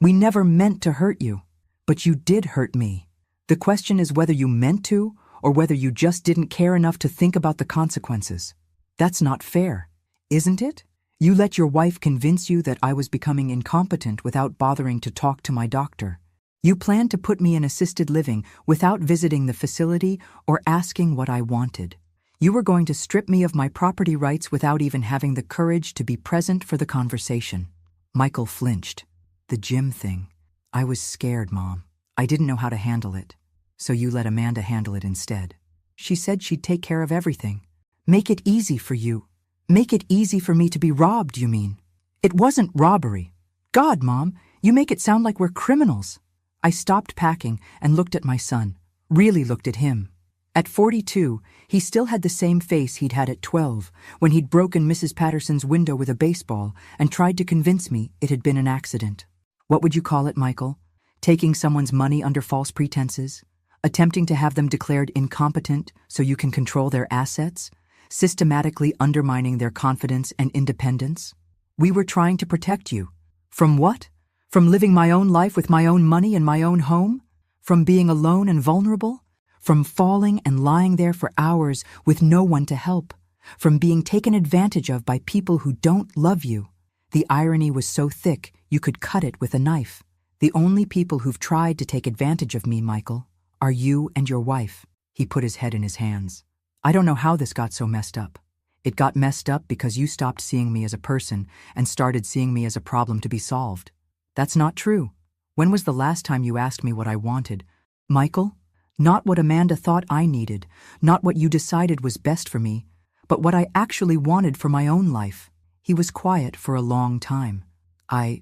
we never meant to hurt you. But you did hurt me. The question is whether you meant to, or whether you just didn't care enough to think about the consequences. That's not fair, isn't it? You let your wife convince you that I was becoming incompetent without bothering to talk to my doctor. You planned to put me in assisted living without visiting the facility or asking what I wanted. You were going to strip me of my property rights without even having the courage to be present for the conversation. Michael flinched. The gym thing. I was scared, Mom. I didn't know how to handle it. So you let Amanda handle it instead. She said she'd take care of everything. Make it easy for you. Make it easy for me to be robbed, you mean? It wasn't robbery. God, Mom, you make it sound like we're criminals. I stopped packing and looked at my son, really looked at him. At 42, he still had the same face he'd had at 12, when he'd broken Mrs. Patterson's window with a baseball and tried to convince me it had been an accident. What would you call it, Michael? Taking someone's money under false pretenses? Attempting to have them declared incompetent so you can control their assets? Systematically undermining their confidence and independence? We were trying to protect you. From what? From living my own life with my own money in my own home? From being alone and vulnerable? From falling and lying there for hours with no one to help? From being taken advantage of by people who don't love you? The irony was so thick you could cut it with a knife. The only people who've tried to take advantage of me, Michael, are you and your wife. He put his head in his hands. I don't know how this got so messed up. It got messed up because you stopped seeing me as a person and started seeing me as a problem to be solved. That's not true. When was the last time you asked me what I wanted? Michael? Not what Amanda thought I needed, not what you decided was best for me, but what I actually wanted for my own life. He was quiet for a long time. I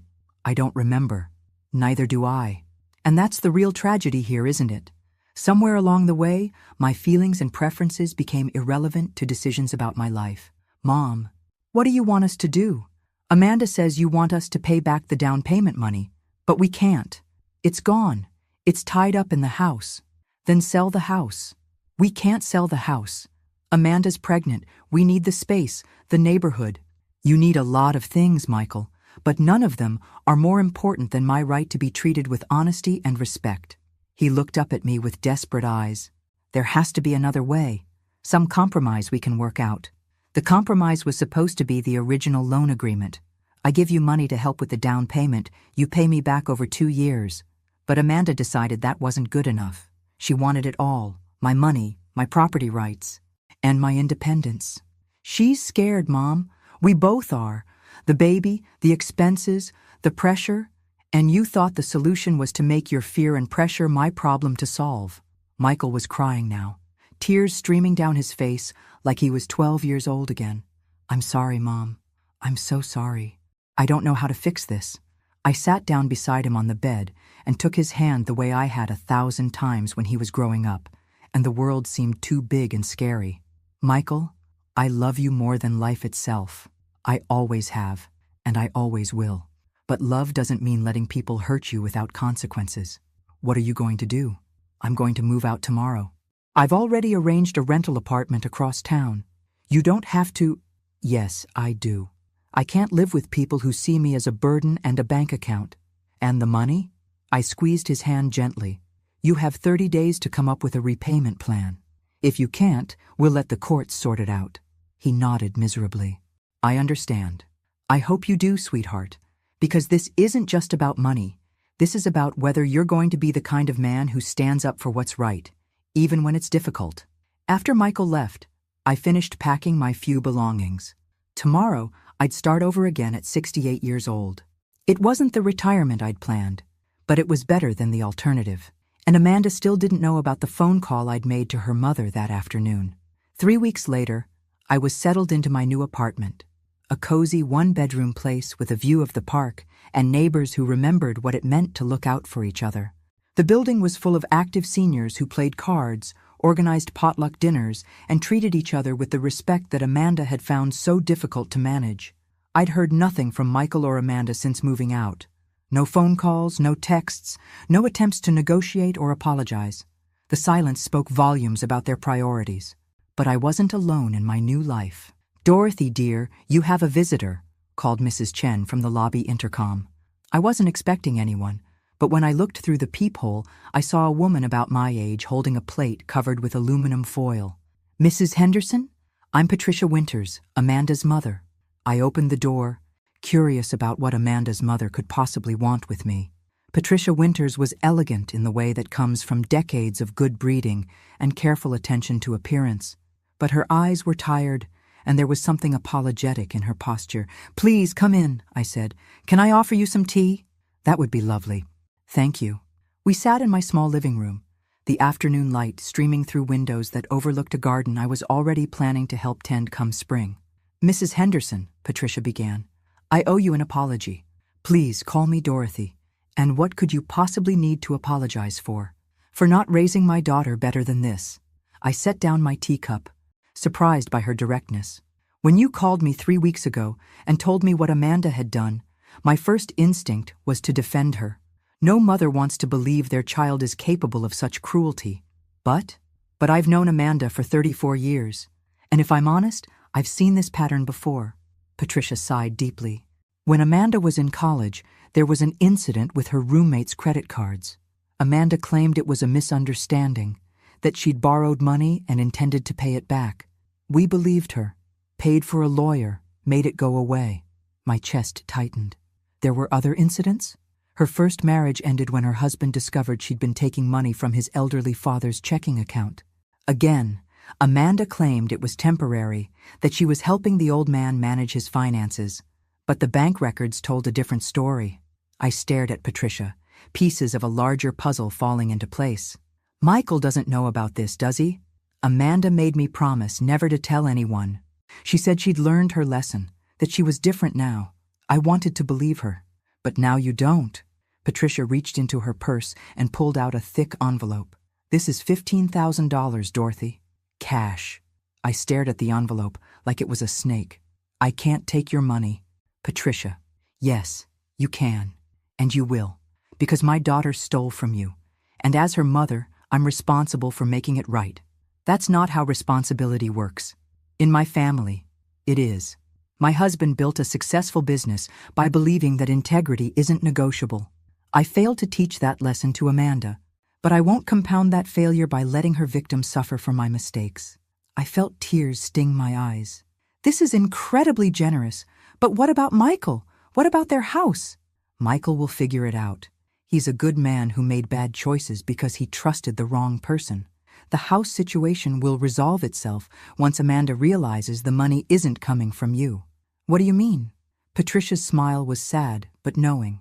don't remember. Neither do I. And that's the real tragedy here, isn't it? Somewhere along the way, my feelings and preferences became irrelevant to decisions about my life. Mom, what do you want us to do? Amanda says you want us to pay back the down payment money, but we can't. It's gone. It's tied up in the house. Then sell the house. We can't sell the house. Amanda's pregnant. We need the space, the neighborhood. You need a lot of things, Michael. but none of them are more important than my right to be treated with honesty and respect." He looked up at me with desperate eyes. "There has to be another way, some compromise we can work out." The compromise was supposed to be the original loan agreement. I give you money to help with the down payment, you pay me back over 2 years. But Amanda decided that wasn't good enough. She wanted it all, my money, my property rights, and my independence. She's scared, Mom. We both are. The baby, the expenses, the pressure, and you thought the solution was to make your fear and pressure my problem to solve. Michael was crying now, tears streaming down his face like he was 12 years old again. "I'm sorry, Mom. I'm so sorry. I don't know how to fix this." I sat down beside him on the bed and took his hand the way I had 1,000 times when he was growing up, and the world seemed too big and scary. "Michael, I love you more than life itself. I always have, and I always will. But love doesn't mean letting people hurt you without consequences. What are you going to do?" "I'm going to move out tomorrow. I've already arranged a rental apartment across town. You don't have to—" "Yes, I do. I can't live with people who see me as a burden and a bank account." "And the money?" I squeezed his hand gently. "You have 30 days to come up with a repayment plan. If you can't, we'll let the courts sort it out." He nodded miserably. "I understand. I hope you do, sweetheart, because this isn't just about money. This is about whether you're going to be the kind of man who stands up for what's right, even when it's difficult." After Michael left, I finished packing my few belongings. Tomorrow, I'd start over again at 68 years old. It wasn't the retirement I'd planned, but it was better than the alternative. And Amanda still didn't know about the phone call I'd made to her mother that afternoon. 3 weeks later, I was settled into my new apartment, a cozy one-bedroom place with a view of the park and neighbors who remembered what it meant to look out for each other. The building was full of active seniors who played cards, organized potluck dinners, and treated each other with the respect that Amanda had found so difficult to manage. I'd heard nothing from Michael or Amanda since moving out. No phone calls, no texts, no attempts to negotiate or apologize. The silence spoke volumes about their priorities. But I wasn't alone in my new life. "Dorothy, dear, you have a visitor," called Mrs. Chen from the lobby intercom. I wasn't expecting anyone, but when I looked through the peephole, I saw a woman about my age holding a plate covered with aluminum foil. "Mrs. Henderson? I'm Patricia Winters, Amanda's mother." I opened the door, curious about what Amanda's mother could possibly want with me. Patricia Winters was elegant in the way that comes from decades of good breeding and careful attention to appearance. But her eyes were tired, and there was something apologetic in her posture. "Please, come in," I said. "Can I offer you some tea?" "That would be lovely. Thank you." We sat in my small living room, the afternoon light streaming through windows that overlooked a garden I was already planning to help tend come spring. "Mrs. Henderson," Patricia began, "I owe you an apology. Please call me Dorothy. And what could you possibly need to apologize for? For not raising my daughter better than this." I set down my teacup, surprised by her directness. "When you called me 3 weeks ago and told me what Amanda had done, my first instinct was to defend her. No mother wants to believe their child is capable of such cruelty. But I've known Amanda for 34 years, and if I'm honest, I've seen this pattern before." Patricia sighed deeply. "When Amanda was in college, there was an incident with her roommate's credit cards. Amanda claimed it was a misunderstanding, that she'd borrowed money and intended to pay it back. We believed her, paid for a lawyer, made it go away." My chest tightened. "There were other incidents?" "Her first marriage ended when her husband discovered she'd been taking money from his elderly father's checking account. Again, Amanda claimed it was temporary, that she was helping the old man manage his finances. But the bank records told a different story." I stared at Patricia, pieces of a larger puzzle falling into place. "Michael doesn't know about this, does he?" "Amanda made me promise never to tell anyone. She said she'd learned her lesson, that she was different now. I wanted to believe her. But now you don't." Patricia reached into her purse and pulled out a thick envelope. "This is $15,000, Dorothy. Cash." I stared at the envelope like it was a snake. "I can't take your money." "Patricia, yes, you can. And you will. Because my daughter stole from you. And as her mother, I'm responsible for making it right. That's not how responsibility works. In my family, it is. My husband built a successful business by believing that integrity isn't negotiable. I failed to teach that lesson to Amanda, but I won't compound that failure by letting her victim suffer for my mistakes. I felt tears sting my eyes. This is incredibly generous, but what about Michael? What about their house? Michael will figure it out. He's a good man who made bad choices because he trusted the wrong person. The house situation will resolve itself once Amanda realizes the money isn't coming from you. What do you mean? Patricia's smile was sad but knowing.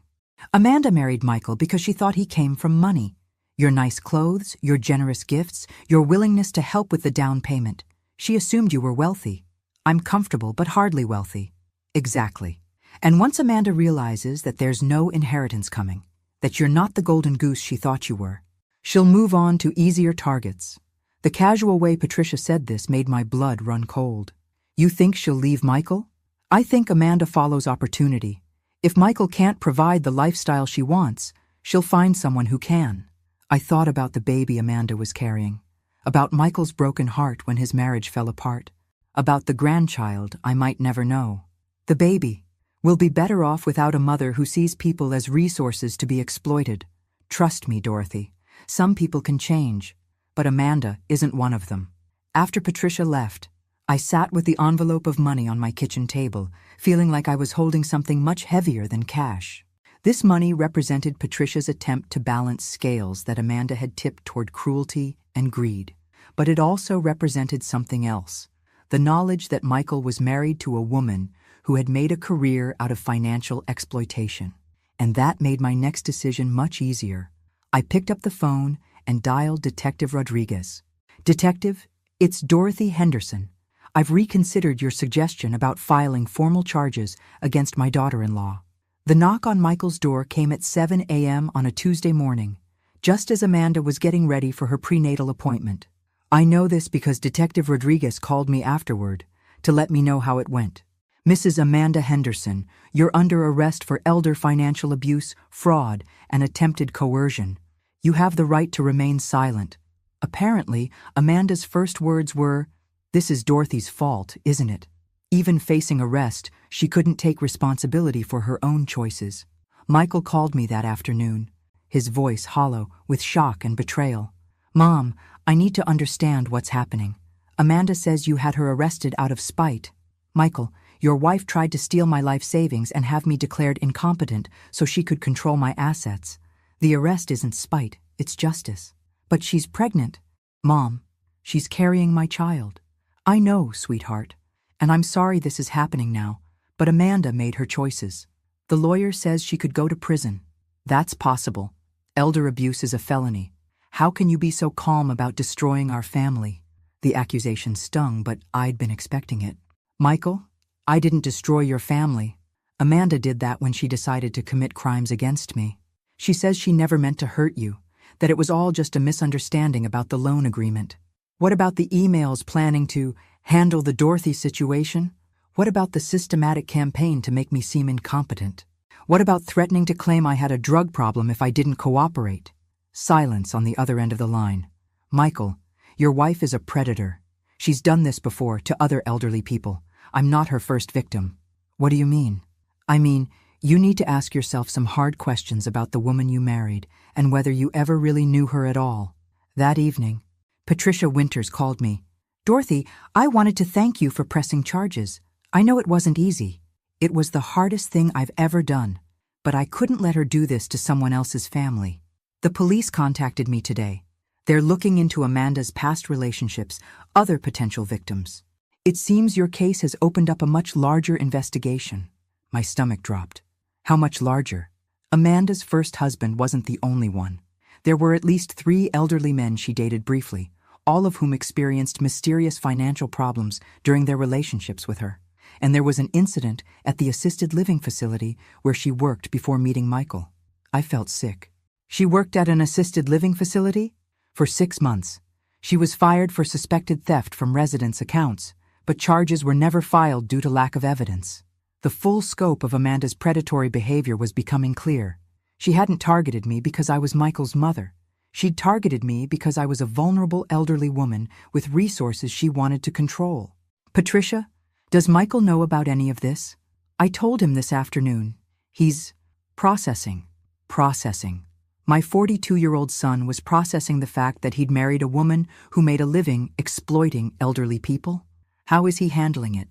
Amanda married Michael because she thought he came from money. Your nice clothes, your generous gifts, your willingness to help with the down payment. She assumed you were wealthy. I'm comfortable but hardly wealthy. Exactly. And once Amanda realizes that there's no inheritance coming, that you're not the golden goose she thought you were, she'll move on to easier targets. The casual way Patricia said this made my blood run cold. You think she'll leave Michael? I think Amanda follows opportunity. If Michael can't provide the lifestyle she wants, she'll find someone who can. I thought about the baby Amanda was carrying, about Michael's broken heart when his marriage fell apart, about the grandchild I might never know. The baby will be better off without a mother who sees people as resources to be exploited. Trust me, Dorothy, some people can change, but Amanda isn't one of them. After Patricia left, I sat with the envelope of money on my kitchen table, feeling like I was holding something much heavier than cash. This money represented Patricia's attempt to balance scales that Amanda had tipped toward cruelty and greed. But it also represented something else, the knowledge that Michael was married to a woman who had made a career out of financial exploitation. And that made my next decision much easier. I picked up the phone and dialed Detective Rodriguez. Detective, it's Dorothy Henderson. I've reconsidered your suggestion about filing formal charges against my daughter-in-law. The knock on Michael's door came at 7 a.m. on a Tuesday morning, just as Amanda was getting ready for her prenatal appointment. I know this because Detective Rodriguez called me afterward to let me know how it went. Mrs. Amanda Henderson, you're under arrest for elder financial abuse, fraud, and attempted coercion. You have the right to remain silent. Apparently, Amanda's first words were, "This is Dorothy's fault, isn't it?" Even facing arrest, she couldn't take responsibility for her own choices. Michael called me that afternoon, his voice hollow with shock and betrayal. "Mom, I need to understand what's happening. Amanda says you had her arrested out of spite. Michael, your wife tried to steal my life savings and have me declared incompetent so she could control my assets. The arrest isn't spite, it's justice. But she's pregnant. Mom, she's carrying my child. I know, sweetheart, and I'm sorry this is happening now, but Amanda made her choices. The lawyer says she could go to prison. That's possible. Elder abuse is a felony. How can you be so calm about destroying our family?" The accusation stung, but I'd been expecting it. "Michael, I didn't destroy your family. Amanda did that when she decided to commit crimes against me. She says she never meant to hurt you, that it was all just a misunderstanding about the loan agreement. What about the emails planning to handle the Dorothy situation? What about the systematic campaign to make me seem incompetent? What about threatening to claim I had a drug problem if I didn't cooperate?" Silence on the other end of the line. "Michael, your wife is a predator. She's done this before to other elderly people. I'm not her first victim." "What do you mean?" "I mean, you need to ask yourself some hard questions about the woman you married and whether you ever really knew her at all." That evening, Patricia Winters called me. "Dorothy, I wanted to thank you for pressing charges. I know it wasn't easy. It was the hardest thing I've ever done, but I couldn't let her do this to someone else's family. The police contacted me today. They're looking into Amanda's past relationships, other potential victims. It seems your case has opened up a much larger investigation." My stomach dropped. How much larger? Amanda's first husband wasn't the only one. There were at least 3 elderly men she dated briefly, all of whom experienced mysterious financial problems during their relationships with her. And there was an incident at the assisted living facility where she worked before meeting Michael. I felt sick. She worked at an assisted living facility? For 6 months. She was fired for suspected theft from residents' accounts, but charges were never filed due to lack of evidence. The full scope of Amanda's predatory behavior was becoming clear. She hadn't targeted me because I was Michael's mother. She'd targeted me because I was a vulnerable elderly woman with resources she wanted to control. "Patricia, Does Michael know about any of this? I told him this afternoon. He's processing. Processing. My 42-year-old son was processing the fact that he'd married a woman who made a living exploiting elderly people. How is he handling it?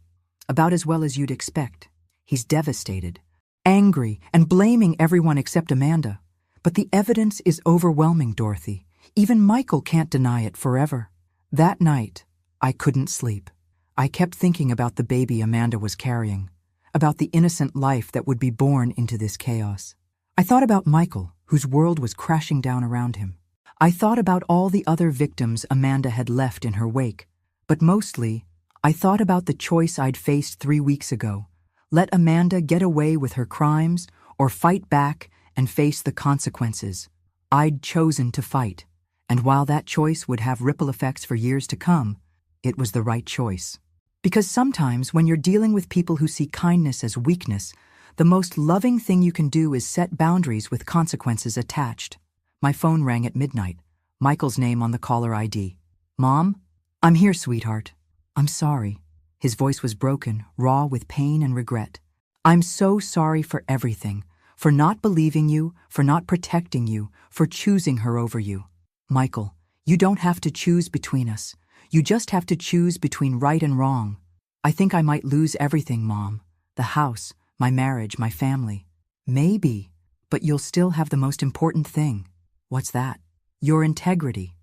About as well as you'd expect. He's devastated, angry, and blaming everyone except Amanda. But the evidence is overwhelming, Dorothy. Even Michael can't deny it forever. That night, I couldn't sleep. I kept thinking about the baby Amanda was carrying, about the innocent life that would be born into this chaos. I thought about Michael, whose world was crashing down around him. I thought about all the other victims Amanda had left in her wake. But mostly, I thought about the choice I'd faced 3 weeks ago. Let Amanda get away with her crimes or fight back and face the consequences. I'd chosen to fight. And while that choice would have ripple effects for years to come, it was the right choice. Because sometimes when you're dealing with people who see kindness as weakness, the most loving thing you can do is set boundaries with consequences attached. My phone rang at midnight. Michael's name on the caller ID. Mom? I'm here, sweetheart. I'm sorry. His voice was broken, raw with pain and regret. I'm so sorry for everything. For not believing you, for not protecting you, for choosing her over you. Michael, you don't have to choose between us. You just have to choose between right and wrong. I think I might lose everything, Mom. The house, my marriage, my family. Maybe, but you'll still have the most important thing. What's that? Your integrity.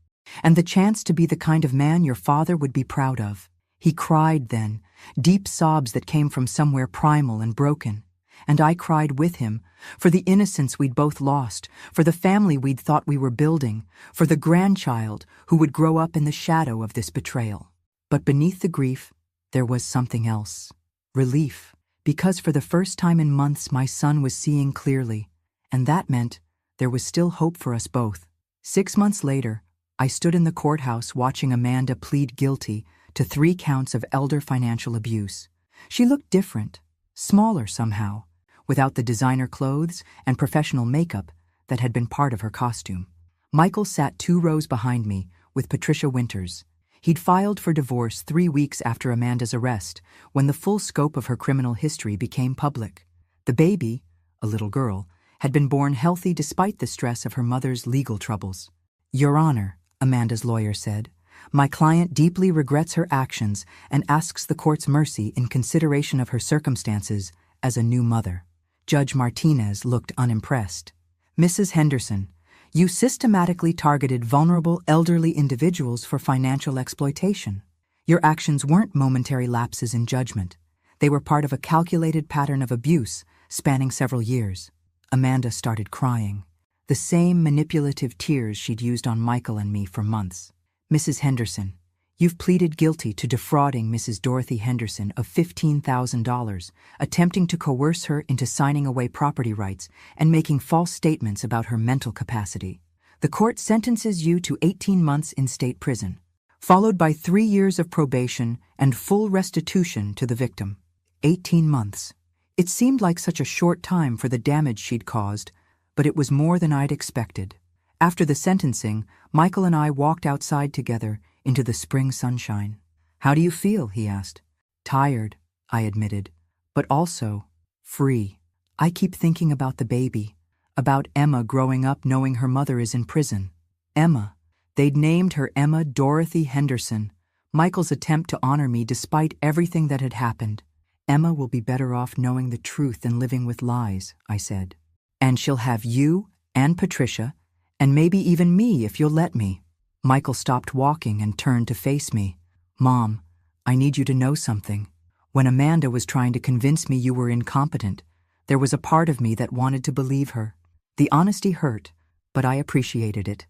And the chance to be the kind of man your father would be proud of. He cried then, deep sobs that came from somewhere primal and broken. And I cried with him, for the innocence we'd both lost, for the family we'd thought we were building, for the grandchild who would grow up in the shadow of this betrayal. But beneath the grief, there was something else. Relief. Because for the first time in months my son was seeing clearly, and that meant there was still hope for us both. 6 months later, I stood in the courthouse watching Amanda plead guilty to 3 counts of elder financial abuse. She looked different, smaller somehow, without the designer clothes and professional makeup that had been part of her costume. Michael sat 2 rows behind me with Patricia Winters. He'd filed for divorce 3 weeks after Amanda's arrest, when the full scope of her criminal history became public. The baby, a little girl, had been born healthy despite the stress of her mother's legal troubles. Your Honor, Amanda's lawyer said, my client deeply regrets her actions and asks the court's mercy in consideration of her circumstances as a new mother. Judge Martinez looked unimpressed. Mrs. Henderson, you systematically targeted vulnerable elderly individuals for financial exploitation. Your actions weren't momentary lapses in judgment. They were part of a calculated pattern of abuse spanning several years. Amanda started crying, the same manipulative tears she'd used on Michael and me for months. Mrs. Henderson, you've pleaded guilty to defrauding Mrs. Dorothy Henderson of $15,000, attempting to coerce her into signing away property rights and making false statements about her mental capacity. The court sentences you to 18 months in state prison, followed by 3 years of probation and full restitution to the victim. 18 months. It seemed like such a short time for the damage she'd caused, but it was more than I'd expected. After the sentencing, Michael and I walked outside together into the spring sunshine. How do you feel? He asked. Tired, I admitted, but also free. I keep thinking about the baby, about Emma growing up knowing her mother is in prison. Emma. They'd named her Emma Dorothy Henderson. Michael's attempt to honor me despite everything that had happened. Emma will be better off knowing the truth than living with lies, I said. And she'll have you and Patricia, and maybe even me if you'll let me. Michael stopped walking and turned to face me. Mom, I need you to know something. When Amanda was trying to convince me you were incompetent, there was a part of me that wanted to believe her. The honesty hurt, but I appreciated it.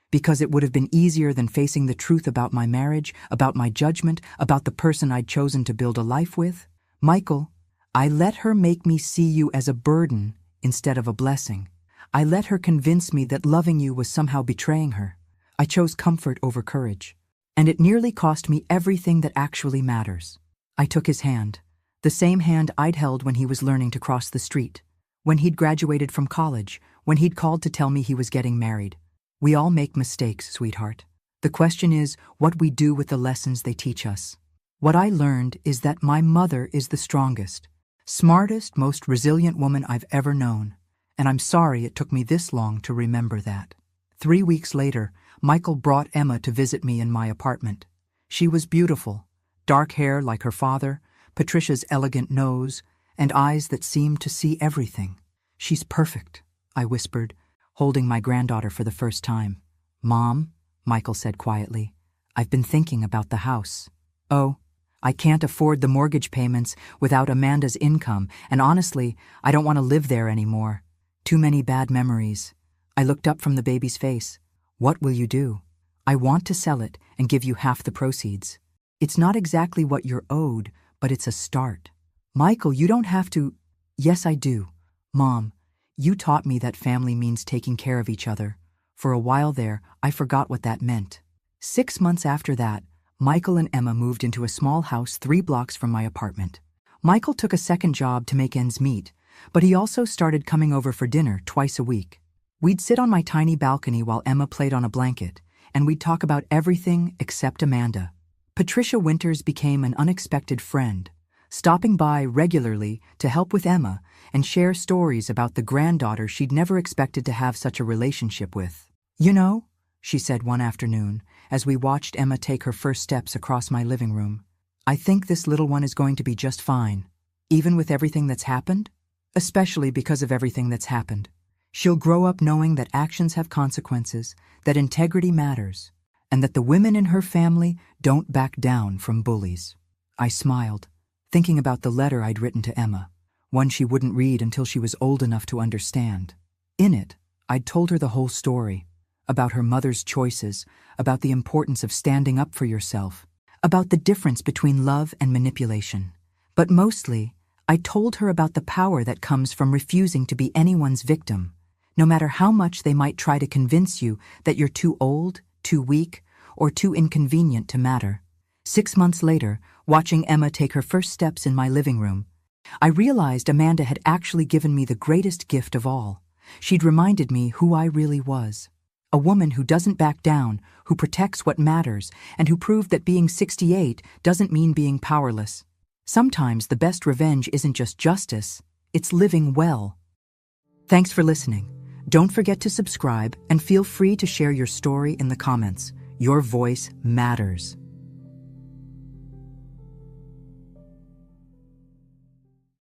Because it would have been easier than facing the truth about my marriage, about my judgment, about the person I'd chosen to build a life with. Michael, I let her make me see you as a burden instead of a blessing. I let her convince me that loving you was somehow betraying her. I chose comfort over courage. And it nearly cost me everything that actually matters. I took his hand, the same hand I'd held when he was learning to cross the street, when he'd graduated from college, when he'd called to tell me he was getting married. We all make mistakes, sweetheart. The question is what we do with the lessons they teach us. What I learned is that my mother is the strongest, smartest, most resilient woman I've ever known, and I'm sorry it took me this long to remember that. 3 weeks later, Michael brought Emma to visit me in my apartment. She was beautiful, dark hair like her father, Patricia's elegant nose, and eyes that seemed to see everything. "She's perfect," I whispered, holding my granddaughter for the first time. "Mom," Michael said quietly, "I've been thinking about the house. Oh, I can't afford the mortgage payments without Amanda's income, and honestly, I don't want to live there anymore. Too many bad memories." I looked up from the baby's face. "What will you do?" "I want to sell it and give you half the proceeds. It's not exactly what you're owed, but it's a start." "Michael, you don't have to—" "Yes, I do. Mom, you taught me that family means taking care of each other. For a while there, I forgot what that meant." 6 months after that, Michael and Emma moved into a small house 3 blocks from my apartment. Michael took a second job to make ends meet, but he also started coming over for dinner twice a week. We'd sit on my tiny balcony while Emma played on a blanket, and we'd talk about everything except Amanda. Patricia Winters became an unexpected friend, stopping by regularly to help with Emma and share stories about the granddaughter she'd never expected to have such a relationship with. "You know," she said one afternoon, as we watched Emma take her first steps across my living room, "I think this little one is going to be just fine, even with everything that's happened, especially because of everything that's happened. She'll grow up knowing that actions have consequences, that integrity matters, and that the women in her family don't back down from bullies." I smiled, thinking about the letter I'd written to Emma, one she wouldn't read until she was old enough to understand. In it, I'd told her the whole story, about her mother's choices, about the importance of standing up for yourself, about the difference between love and manipulation. But mostly, I told her about the power that comes from refusing to be anyone's victim, no matter how much they might try to convince you that you're too old, too weak, or too inconvenient to matter. 6 months later, watching Emma take her first steps in my living room, I realized Amanda had actually given me the greatest gift of all. She'd reminded me who I really was. A woman who doesn't back down, who protects what matters, and who proved that being 68 doesn't mean being powerless. Sometimes the best revenge isn't just justice, it's living well. Thanks for listening. Don't forget to subscribe and feel free to share your story in the comments. Your voice matters.